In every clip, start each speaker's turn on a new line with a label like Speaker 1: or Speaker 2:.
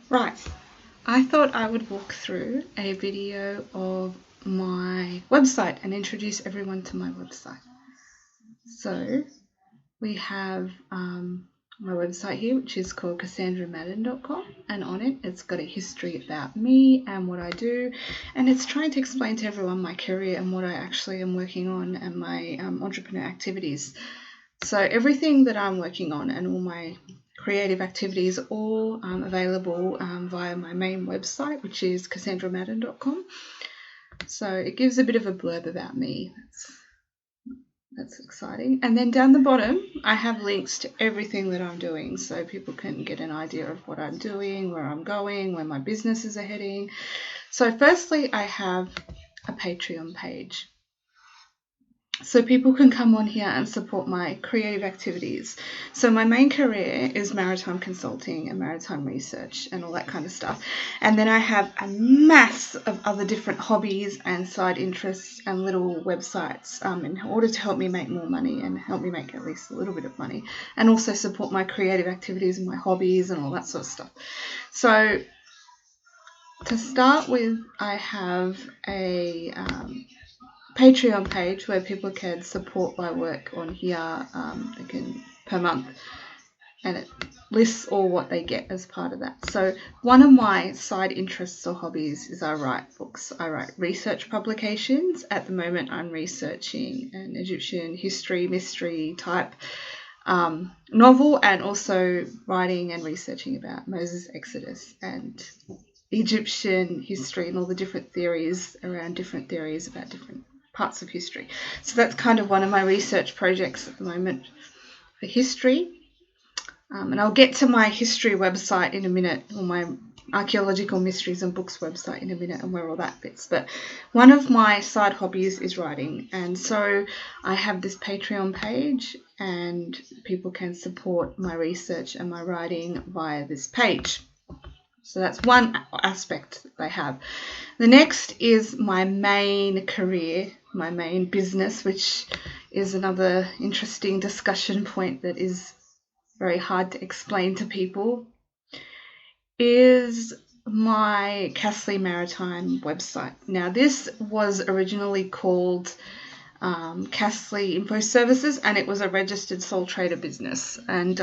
Speaker 1: Right, I thought I would walk through a video of my website and introduce everyone to my website. So we have my website here, which is called CassandraMadden.com, and on it it's got a history about me and what I do, and it's trying to explain to everyone my career and what I actually am working on and my entrepreneur activities. So everything that I'm working on and all my creative activities are all available via my main website, which is CassandraMadden.com. So it gives a bit of a blurb about me. That's exciting. And then down the bottom, I have links to everything that I'm doing, so people can get an idea of what I'm doing, where I'm going, where my businesses are heading. So firstly, I have a Patreon page. So people can come on here and support my creative activities. So my main career is maritime consulting and maritime research and all that kind of stuff. And then I have a mass of other different hobbies and side interests and little websites in order to help me make more money and help me make at least a little bit of money, and also support my creative activities and my hobbies and all that sort of stuff. So to start with, I have a Patreon page where people can support my work on here. They can per month, and it lists all what they get as part of that. So one of my side interests or hobbies is I write books. I write research publications. At the moment, I'm researching an Egyptian history mystery type novel, and also writing and researching about Moses' Exodus and Egyptian history and all the different theories around different theories about different parts of history. So that's kind of one of my research projects at the moment for history. And I'll get to my history website in a minute, or my Archeological Mysteries and Books website in a minute, and where all that fits. But one of my side hobbies is writing, and so I have this Patreon page, and people can support my research and my writing via this page. So that's one aspect that they have. The next is my main career, my main business, which is another interesting discussion point that is very hard to explain to people, is my CoSleep Maritime website. Now, this was originally called CoSleep Info Services, and it was a registered sole trader business. And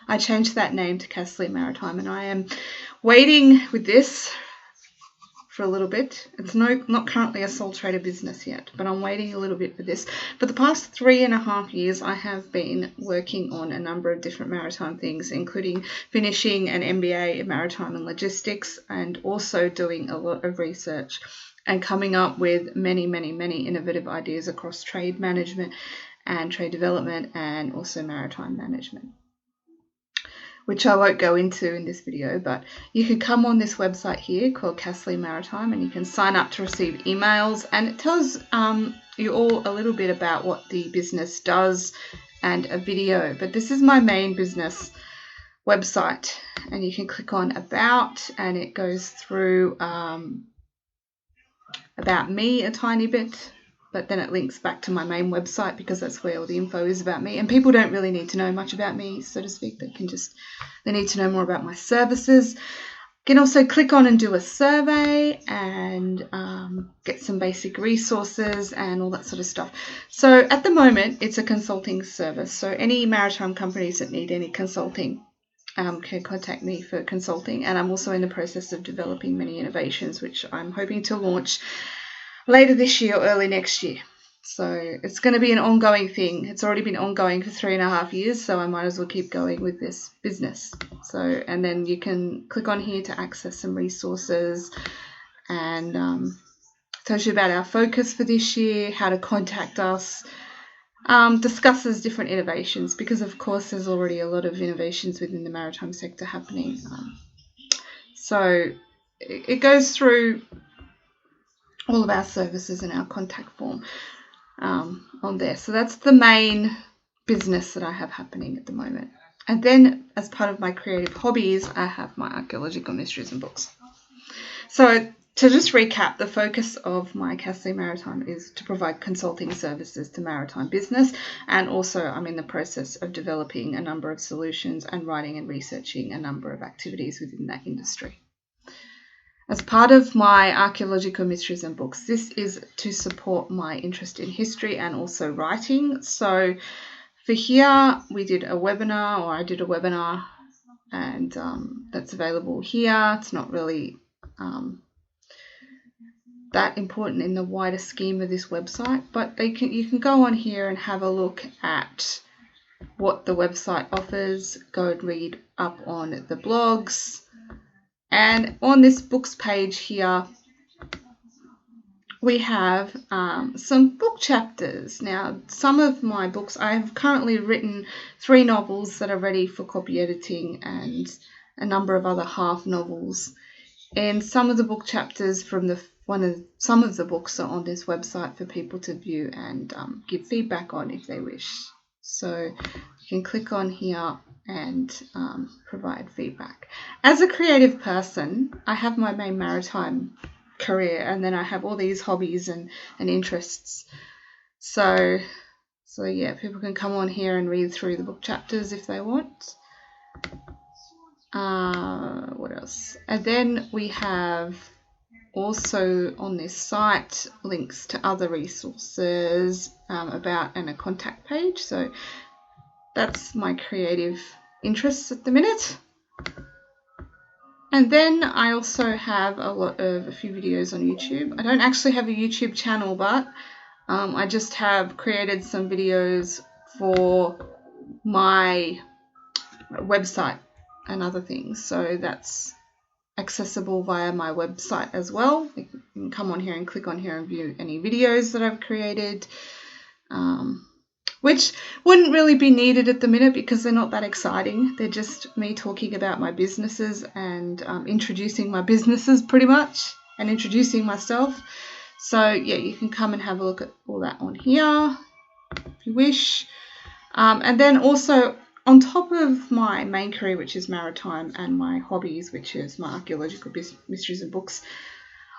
Speaker 1: I changed that name to CoSleep Maritime, and I am waiting with this for a little bit. It's not currently a sole trader business yet, but I'm waiting a little bit for this. For the past 3.5 years, I have been working on a number of different maritime things, including finishing an MBA in maritime and logistics, and also doing a lot of research and coming up with many, many, many innovative ideas across trade management and trade development and also maritime management, which I won't go into in this video. But you can come on this website here called CoSleep Maritime, and you can sign up to receive emails, and it tells you all a little bit about what the business does and a video. But this is my main business website, and you can click on About, and it goes through about me a tiny bit, but then it links back to my main website because that's where all the info is about me. And people don't really need to know much about me, so to speak. They need to know more about my services. You can also click on and do a survey and get some basic resources and all that sort of stuff. So at the moment, it's a consulting service. So any maritime companies that need any consulting can contact me for consulting. And I'm also in the process of developing many innovations, which I'm hoping to launch later this year or early next year. So it's going to be an ongoing thing. It's already been ongoing for 3.5 years, so I might as well keep going with this business. So, and then you can click on here to access some resources, and tells you about our focus for this year, how to contact us, discusses different innovations, because of course there's already a lot of innovations within the maritime sector happening. So it goes through all of our services and our contact form on there. So that's the main business that I have happening at the moment. And then as part of my creative hobbies, I have my Archeological Mysteries and Books. So to just recap, the focus of my CoSleep Maritime is to provide consulting services to maritime business, and also I'm in the process of developing a number of solutions and writing and researching a number of activities within that industry. As part of my Archeological Mysteries and Books, this is to support my interest in history and also writing. So for here, we did a webinar, or I did a webinar, and that's available here. It's not really that important in the wider scheme of this website, but you can go on here and have a look at what the website offers, go and read up on the blogs, and on this books page here we have some book chapters. Now, some of my books, I have currently written 3 novels that are ready for copy editing and a number of other half novels, and some of the book chapters from some of the books are on this website for people to view and give feedback on if they wish. So you can click on here and provide feedback. As a creative person, I have my main maritime career, and then I have all these hobbies and interests. So yeah, people can come on here and read through the book chapters if they want. What else? And then we have also on this site links to other resources about, and a contact page. So that's my creative interests at the minute. And then I also have a few videos on YouTube. I don't actually have a YouTube channel, but I just have created some videos for my website and other things. So that's accessible via my website as well. You can come on here and click on here and view any videos that I've created, which wouldn't really be needed at the minute because they're not that exciting. They're just me talking about my businesses and introducing my businesses pretty much, and introducing myself. So yeah, you can come and have a look at all that on here if you wish. And then also, on top of my main career, which is maritime, and my hobbies, which is my archaeological mysteries and books,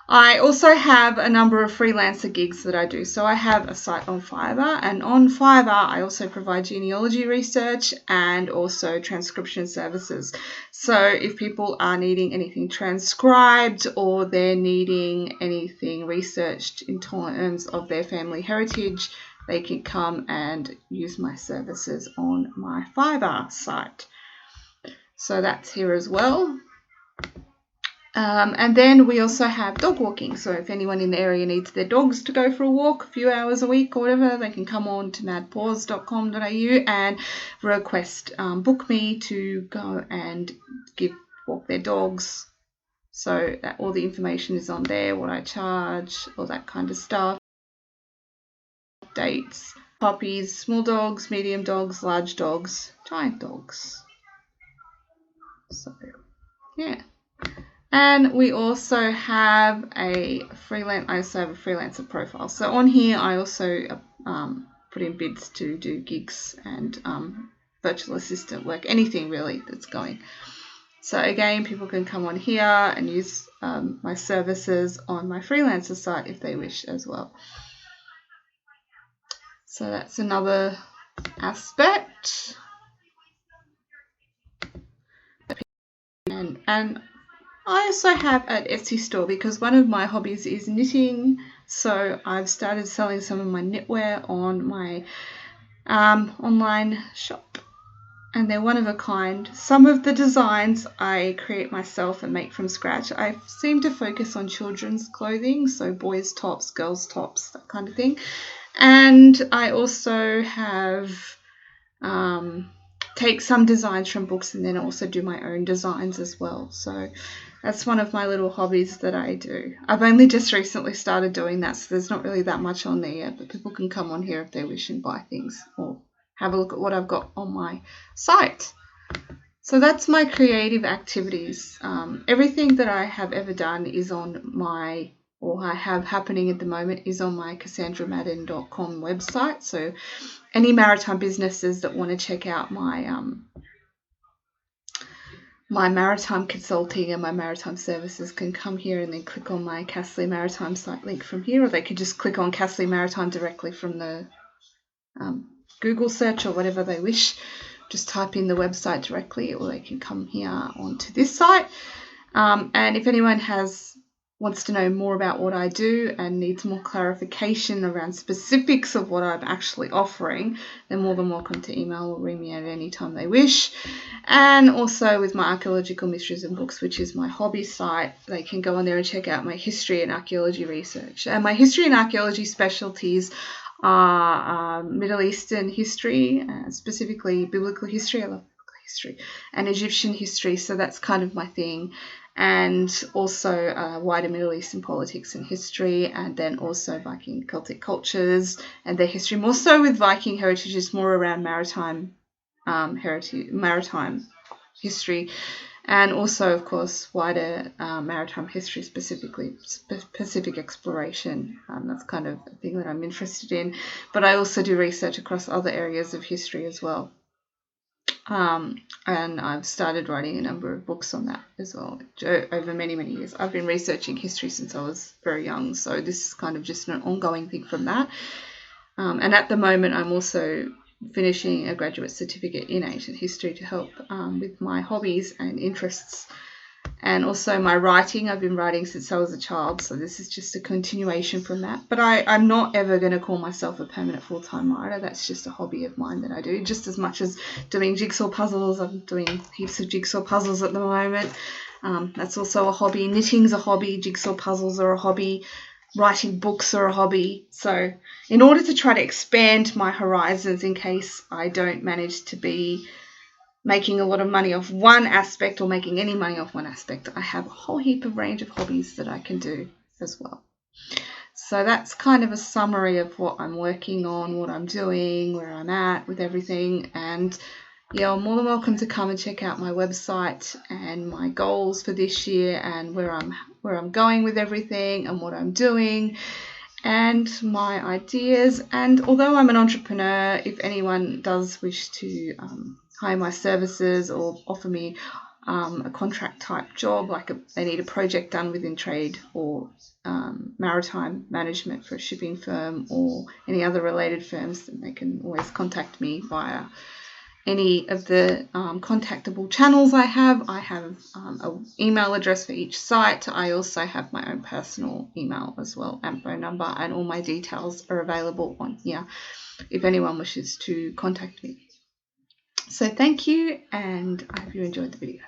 Speaker 1: I also have a number of freelancer gigs that I do. So I have a site on Fiverr, and on Fiverr I also provide genealogy research and also transcription services. So if people are needing anything transcribed, or they're needing anything researched in terms of their family heritage, they can come and use my services on my Fiverr site. So that's here as well. And then we also have dog walking. So if anyone in the area needs their dogs to go for a walk a few hours a week or whatever, they can come on to madpaws.com.au and request book me to go and walk their dogs. So that all the information is on there, what I charge, all that kind of stuff. Dates, puppies, small dogs, medium dogs, large dogs, giant dogs. So yeah. And we also have I also have a freelancer profile. So on here I also put in bids to do gigs and virtual assistant work, anything really that's going. So again, people can come on here and use my services on my freelancer site if they wish as well. So that's another aspect. And I also have an Etsy store because one of my hobbies is knitting. So I've started selling some of my knitwear on my online shop. And they're one of a kind. Some of the designs I create myself and make from scratch. I seem to focus on children's clothing, so boys' tops, girls' tops, that kind of thing. And I also have take some designs from books and then also do my own designs as well. So that's one of my little hobbies that I do. I've only just recently started doing that, so there's not really that much on there yet, but people can come on here if they wish and buy things or have a look at what I've got on my site. So that's my creative activities. Everything that I have ever done is on my, or I have happening at the moment, is on my CassandraMadden.com website. So any maritime businesses that want to check out my my maritime consulting and my maritime services can come here and then click on my CoSleep Maritime site link from here, or they could just click on CoSleep Maritime directly from the Google search or whatever they wish. Just type in the website directly, or they can come here onto this site. And if anyone wants to know more about what I do and needs more clarification around specifics of what I'm actually offering, they're more than welcome to email or ring me at any time they wish. And also with my Archeological Mysteries and Books, which is my hobby site, they can go on there and check out my history and archaeology research. And my history and archaeology specialties are Middle Eastern history, specifically biblical history. I love biblical history, and Egyptian history, so that's kind of my thing. And also wider Middle Eastern politics and history, and then also Viking Celtic cultures and their history, more so with Viking heritage, is more around maritime history, and also, of course, wider maritime history, specifically Pacific exploration. That's kind of a thing that I'm interested in, but I also do research across other areas of history as well. And I've started writing a number of books on that as well over many, many years. I've been researching history since I was very young, so this is kind of just an ongoing thing from that. And at the moment, I'm also finishing a graduate certificate in ancient history to help with my hobbies and interests. And also my writing, I've been writing since I was a child, so this is just a continuation from that. But I'm not ever going to call myself a permanent full-time writer. That's just a hobby of mine that I do, just as much as doing jigsaw puzzles. I'm doing heaps of jigsaw puzzles at the moment. That's also a hobby. Knitting's a hobby. Jigsaw puzzles are a hobby. Writing books are a hobby. So in order to try to expand my horizons in case I don't manage to be making a lot of money off one aspect or making any money off one aspect, I have a whole heap of range of hobbies that I can do as well. So that's kind of a summary of what I'm working on, what I'm doing, where I'm at with everything. And yeah, I'm more than welcome to come and check out my website and my goals for this year and where I'm going with everything and what I'm doing and my ideas. And although I'm an entrepreneur, if anyone does wish to hire my services or offer me a contract type job, like they need a project done within trade or maritime management for a shipping firm or any other related firms, then they can always contact me via any of the contactable channels I have. I have an email address for each site. I also have my own personal email as well and phone number, and all my details are available on here if anyone wishes to contact me. So thank you, and I hope you enjoyed the video.